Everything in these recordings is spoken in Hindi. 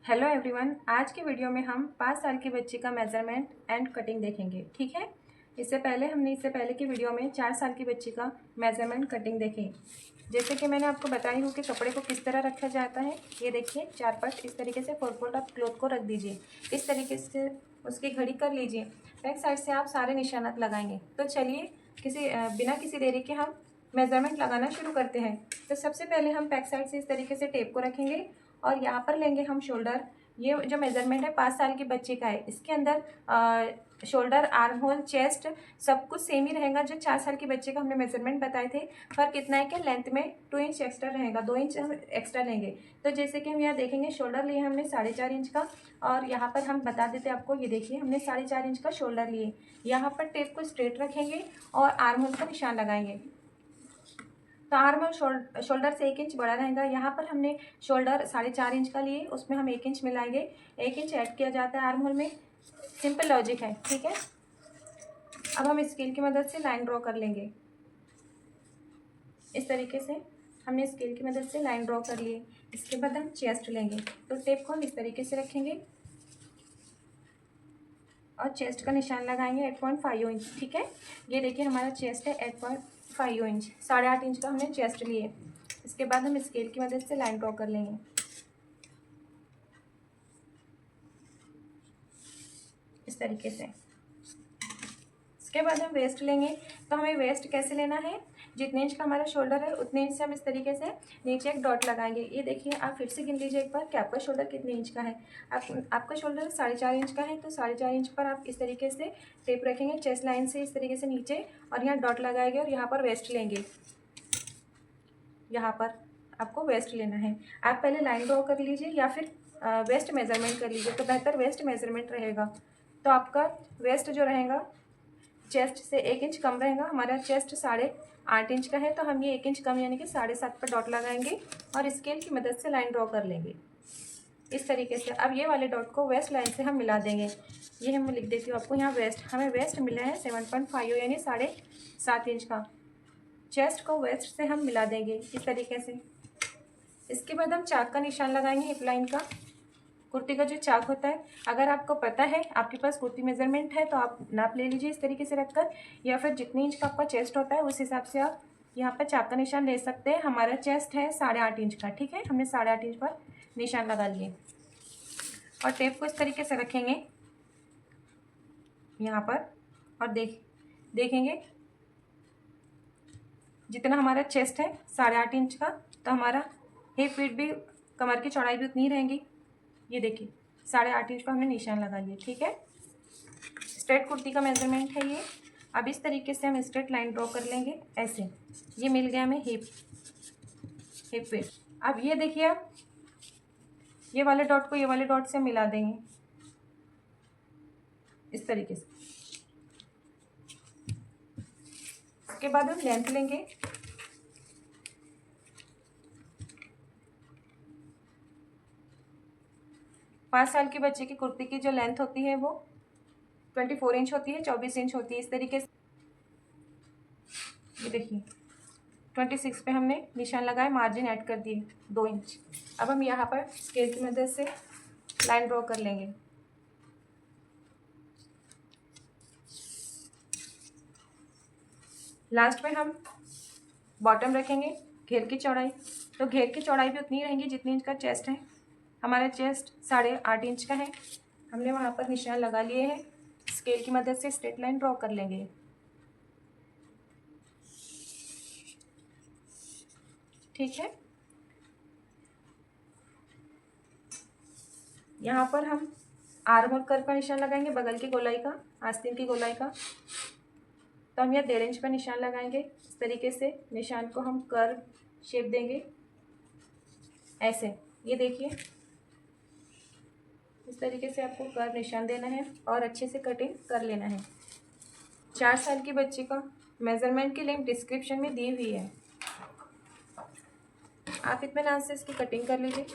हेलो एवरीवन, आज की वीडियो में हम 5 साल की बच्ची का मेजरमेंट एंड कटिंग देखेंगे। ठीक है। इससे पहले की वीडियो में 4 साल की बच्ची का मेजरमेंट कटिंग देखें। जैसे कि मैंने आपको बताई हूँ कि कपड़े को किस तरह रखा जाता है। ये देखिए, 4 पट इस तरीके से 4 फोल्ड आप क्लॉथ को रख दीजिए। इस तरीके से उसकी घड़ी कर लीजिए। बैक साइड से आप सारे निशानात लगाएंगे। तो चलिए बिना किसी देरी के हम मेजरमेंट लगाना शुरू करते हैं। तो सबसे पहले हम बैक साइड से इस तरीके से टेप को रखेंगे और यहाँ पर लेंगे हम शोल्डर। ये जो मेजरमेंट है 5 साल के बच्चे का है। इसके अंदर शोल्डर, आर्म होल, चेस्ट सब कुछ सेम ही रहेगा जो 4 साल के बच्चे का हमने मेजरमेंट बताए थे। फर्क इतना है कि लेंथ में 2 इंच एक्स्ट्रा रहेगा, 2 इंच हम एक्स्ट्रा लेंगे। तो जैसे कि हम यहाँ देखेंगे, शोल्डर लिए हमने 4.5 इंच का, और यहाँ पर हम बता देते आपको, ये देखिए हमने 4.5 इंच का शोल्डर लिए। यहाँ पर टेप को स्ट्रेट रखेंगे और आर्म होल का निशान लगाएंगे। तो आर्म और शोल्डर से 1 इंच बड़ा रहेगा। यहाँ पर हमने शोल्डर 4.5 इंच का लिए, उसमें हम 1 इंच मिलाएंगे। 1 इंच ऐड किया जाता है आर्म होल में। सिंपल लॉजिक है, ठीक है। अब हम स्केल की मदद से लाइन ड्रॉ कर लेंगे। इस तरीके से हमने स्केल की मदद से लाइन ड्रॉ कर लिए। इसके बाद हम चेस्ट लेंगे। तो टेप को हम इस तरीके से रखेंगे और चेस्ट का निशान लगाएंगे 8.5 इंच। ठीक है। ये देखिए हमारा चेस्ट है 8.5 इंच, 8.5 इंच का हमने चेस्ट लिए। इसके बाद हम स्केल की मदद से लाइन ड्रॉ कर लेंगे इस तरीके से। इसके बाद हम वेस्ट लेंगे। तो हमें वेस्ट कैसे लेना है, जितने इंच का हमारा शोल्डर है उतने इंच से हम इस तरीके से नीचे एक डॉट लगाएंगे। ये देखिए, आप फिर से गिन लीजिए एक बार कि आपका शोल्डर कितने इंच का है। आपका शोल्डर 4.5 इंच का है, तो 4.5 इंच पर आप इस तरीके से टेप रखेंगे चेस्ट लाइन से इस तरीके से नीचे, और यहाँ डॉट लगाएंगे और यहाँ पर वेस्ट लेंगे। यहाँ पर आपको वेस्ट लेना है। आप पहले लाइन ड्रॉ कर लीजिए या फिर वेस्ट मेजरमेंट कर लीजिए, तो बेहतर वेस्ट मेजरमेंट रहेगा। तो आपका वेस्ट जो रहेगा चेस्ट से 1 इंच कम रहेगा। हमारा चेस्ट 8.5 इंच का है, तो हम ये 1 इंच कम यानी कि 7.5 पर डॉट लगाएंगे और स्केल की मदद से लाइन ड्रॉ कर लेंगे इस तरीके से। अब ये वाले डॉट को वेस्ट लाइन से हम मिला देंगे। ये हम लिख देती हूँ आपको यहाँ वेस्ट, हमें वेस्ट मिला है 7.5 यानी 7.5 इंच का। चेस्ट को वेस्ट से हम मिला देंगे इस तरीके से। इसके बाद हम चाक का निशान लगाएंगे हिप लाइन का। कुर्ती का जो चाक होता है, अगर आपको पता है, आपके पास कुर्ती मेजरमेंट है, तो आप नाप ले लीजिए इस तरीके से रखकर, या फिर जितनी इंच का आपका चेस्ट होता है उस हिसाब से आप यहाँ पर चाक का निशान ले सकते हैं। हमारा चेस्ट है 8.5 इंच का। ठीक है, हमने 8.5 इंच पर निशान लगा लिए और टेप को इस तरीके से रखेंगे यहाँ पर, और देखेंगे जितना हमारा चेस्ट है 8.5 इंच का, तो हमारा हिप विड्थ भी, कमर की चौड़ाई भी उतनी रहेंगी। ये देखिए 8.5 इंच पर हमने निशान लगा लिया। ठीक है, स्ट्रेट कुर्ती का मेजरमेंट है ये। अब इस तरीके से हम स्ट्रेट लाइन ड्रॉ कर लेंगे ऐसे। ये मिल गया हमें हिप विड्थ। अब ये देखिए, आप ये वाले डॉट को ये वाले डॉट से मिला देंगे इस तरीके से। इसके बाद हम लेंथ लेंगे। पाँच साल के बच्चे की कुर्ती की जो लेंथ होती है वो 24 इंच होती है, 24 इंच होती है इस तरीके से। ये देखिए 26 पे हमने निशान लगाए, मार्जिन ऐड कर दिए 2 इंच। अब हम यहाँ पर स्केल की मदद से लाइन ड्रॉ कर लेंगे। लास्ट में हम बॉटम रखेंगे, घेर की चौड़ाई। तो घेर की चौड़ाई भी उतनी रहेंगी जितनी इंच का चेस्ट है। हमारा चेस्ट 8.5 इंच का है, हमने वहाँ पर निशान लगा लिए हैं। स्केल की मदद से स्ट्रेट लाइन ड्रॉ कर लेंगे। ठीक है, यहाँ पर हम आर्म और कर्व का निशान लगाएंगे, बगल की गोलाई का, आस्तीन की गोलाई का। तो हम यहाँ 1.5 इंच का निशान लगाएंगे इस तरीके से। निशान को हम कर्व शेप देंगे ऐसे। ये देखिए इस तरीके से आपको कर्व निशान देना है और अच्छे से कटिंग कर लेना है। 4 साल की बच्ची का मेजरमेंट की लिंक डिस्क्रिप्शन में दी हुई है, आप इत्मीनान से इसकी कटिंग कर लीजिए।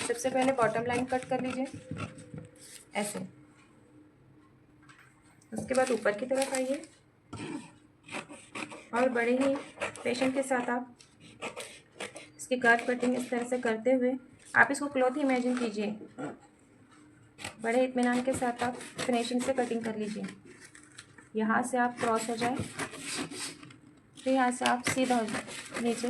सबसे पहले बॉटम लाइन कट कर लीजिए ऐसे। उसके बाद ऊपर की तरफ आइए और बड़े ही पेशेंट के साथ आप इसकी कर्व कटिंग इस तरह से करते हुए आप इसको क्लॉथ ही इमेजिन कीजिए, बड़े इत्मीनान के साथ आप फिनिशिंग से कटिंग कर लीजिए। यहाँ से आप क्रॉस हो जाए, फिर यहाँ से आप सीधा हो जाए नीचे,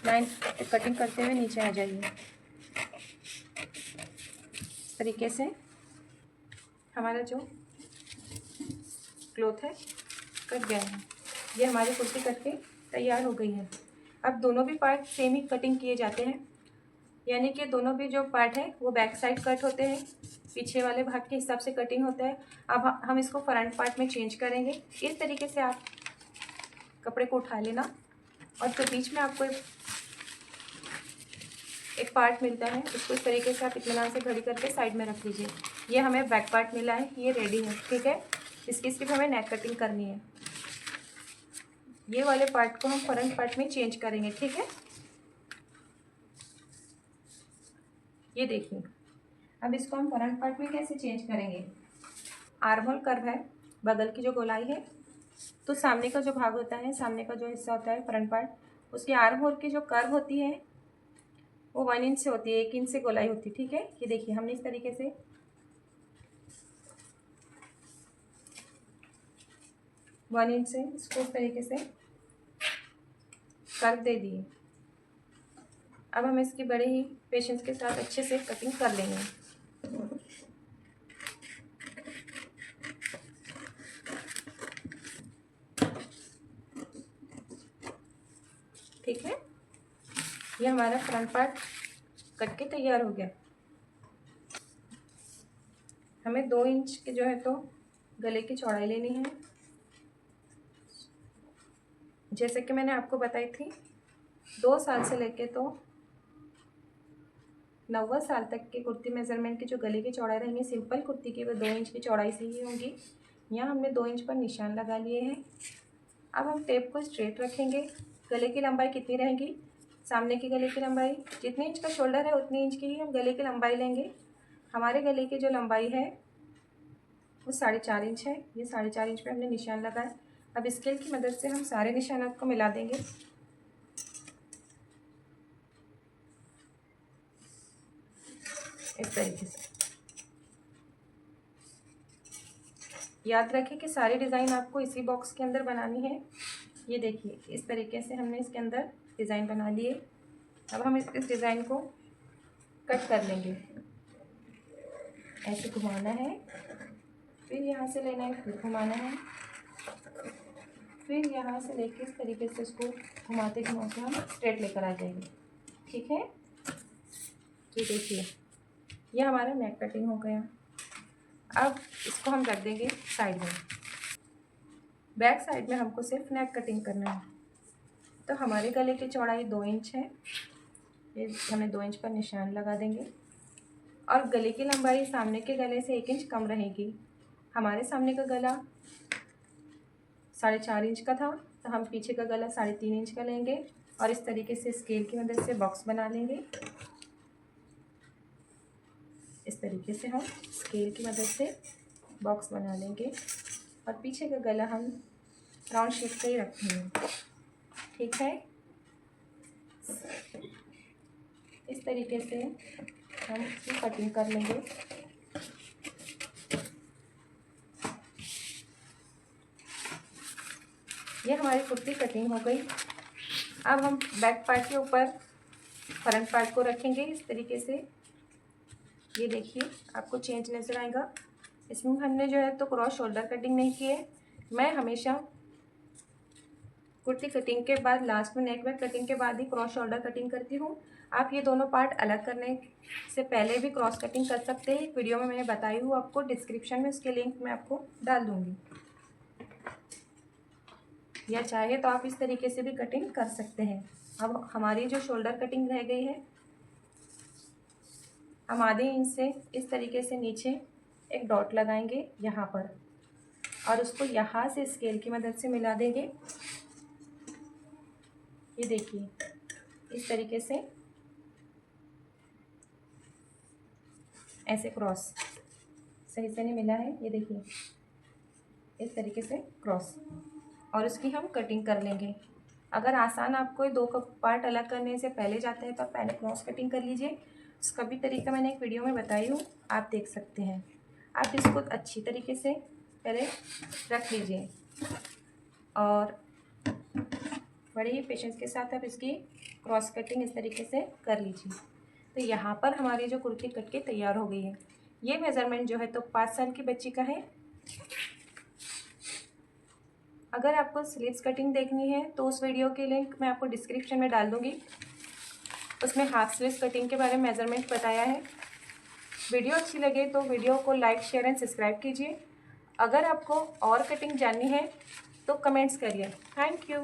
लाइन कटिंग करते हुए नीचे आ जाइए। इस तरीके से हमारा जो क्लॉथ है कट गया है। ये हमारी कुर्ती कट के तैयार हो गई है। अब दोनों भी पार्ट सेम ही कटिंग किए जाते हैं, यानी कि दोनों भी जो पार्ट है वो बैक साइड कट होते हैं, पीछे वाले भाग के हिसाब से कटिंग होता है। अब हम इसको फ्रंट पार्ट में चेंज करेंगे। इस तरीके से आप कपड़े को उठा लेना और फिर बीच में आपको एक पार्ट मिलता है, उसको इस तरीके से आप इत्मीनान से घड़ी करके साइड में रख लीजिए। ये हमें बैक पार्ट मिला है, ये रेडी है, ठीक है। इसकी सिर्फ हमें नेक कटिंग करनी है। ये वाले पार्ट को हम फ्रंट पार्ट में चेंज करेंगे, ठीक है। ये देखिए, अब इसको हम फ्रंट पार्ट में कैसे चेंज करेंगे। आर्म होल कर्व है, बगल की जो गोलाई है, तो सामने का जो भाग होता है, सामने का जो हिस्सा होता है फ्रंट पार्ट, उसके आर्म होल की जो कर्व होती है वो 1 इंच से होती है, 1 इंच से गोलाई होती है, ठीक है। ये देखिए, हमने इस तरीके से 1 इंच से इसको इस तरीके से कर्व दे दिए। अब हम इसकी बड़े ही पेशेंस के साथ अच्छे से कटिंग कर लेंगे। ठीक है, ये हमारा फ्रंट पार्ट कट के तैयार हो गया। हमें 2 इंच के जो है तो गले की चौड़ाई लेनी है, जैसे कि मैंने आपको बताई थी। 2 साल से लेके तो 90 साल तक की कुर्ती मेज़रमेंट की जो गले की चौड़ाई रहेंगी सिंपल कुर्ती की, वो 2 इंच की चौड़ाई से ही होंगी। यहाँ हमने 2 इंच पर निशान लगा लिए हैं। अब हम टेप को स्ट्रेट रखेंगे। गले की लंबाई कितनी रहेगी, सामने की गले की लंबाई जितने इंच का शोल्डर है उतनी इंच की ही हम गले की लंबाई लेंगे। हमारे गले की जो लंबाई है वो 4.5 इंच है। ये 4.5 इंच पे हमने निशान लगाया। अब स्केल की मदद से हम सारे निशानात को मिला देंगे। इस तरीके से याद रखें कि सारी डिज़ाइन आपको इसी बॉक्स के अंदर बनानी है। ये देखिए, इस तरीके से हमने इसके अंदर डिज़ाइन बना लिए। अब हम इस डिज़ाइन को कट कर लेंगे। ऐसे घुमाना है, फिर यहाँ से लेना है, फिर घुमाना है, फिर यहाँ से लेके इस तरीके से इसको घुमाते घुमाते हम स्ट्रेट लेकर आ जाएंगे, ठीक है। ये देखिए, ये हमारा नेक कटिंग हो गया। अब इसको हम रख देंगे साइड में। बैक साइड में हमको सिर्फ नेक कटिंग करना है। तो हमारे गले की चौड़ाई 2 इंच है, ये हमें 2 इंच पर निशान लगा देंगे। और गले की लंबाई सामने के गले से 1 इंच कम रहेगी। हमारे सामने का गला 4.5 इंच का था, तो हम पीछे का गला 3.5 इंच का लेंगे और इस तरीके से स्केल की मदद से बॉक्स बना लेंगे। इस तरीके से हम स्केल की मदद से बॉक्स बना लेंगे और पीछे का गला हम राउंड शेप से ही रखेंगे, ठीक है। इस तरीके से हम इसकी कटिंग कर लेंगे। ये हमारी कुर्ती कटिंग हो गई। अब हम बैक पार्ट के ऊपर फ्रंट पार्ट को रखेंगे इस तरीके से। ये देखिए, आपको चेंज नज़र आएगा। इसमें हमने जो है तो क्रॉस शोल्डर कटिंग नहीं की है। मैं हमेशा कुर्ती कटिंग के बाद लास्ट में नेक बैक कटिंग के बाद ही क्रॉस शोल्डर कटिंग करती हूँ। आप ये दोनों पार्ट अलग करने से पहले भी क्रॉस कटिंग कर सकते हैं। वीडियो में मैंने बताई हूँ आपको, डिस्क्रिप्शन में उसके लिंक मैं आपको डाल दूँगी, या चाहे तो आप इस तरीके से भी कटिंग कर सकते हैं। अब हमारी जो शोल्डर कटिंग रह गई है, हम आधे इंच से इस तरीके से नीचे एक डॉट लगाएंगे यहाँ पर और उसको यहाँ से स्केल की मदद से मिला देंगे। ये देखिए, इस तरीके से ऐसे क्रॉस सही से नहीं मिला है, ये देखिए इस तरीके से क्रॉस, और उसकी हम कटिंग कर लेंगे। अगर आसान आपको 2 पार्ट अलग करने से पहले जाते हैं तो आप पहले क्रॉस कटिंग कर लीजिए, इसका भी तरीका मैंने एक वीडियो में बताई हूँ, आप देख सकते हैं। आप इसको अच्छी तरीके से पहले रख लीजिए और बड़े ही पेशेंस के साथ आप इसकी क्रॉस कटिंग इस तरीके से कर लीजिए। तो यहाँ पर हमारी जो कुर्ती कट के तैयार हो गई है। ये मेज़रमेंट जो है तो 5 साल की बच्ची का है। अगर आपको स्लीव्स कटिंग देखनी है तो उस वीडियो की लिंक मैं आपको डिस्क्रिप्शन में डाल दूँगी। उसमें हाफ स्लीव्स कटिंग के बारे में मेज़रमेंट बताया है। वीडियो अच्छी लगे तो वीडियो को लाइक, शेयर एंड सब्सक्राइब कीजिए। अगर आपको और कटिंग जाननी है तो कमेंट्स करिए। Thank you.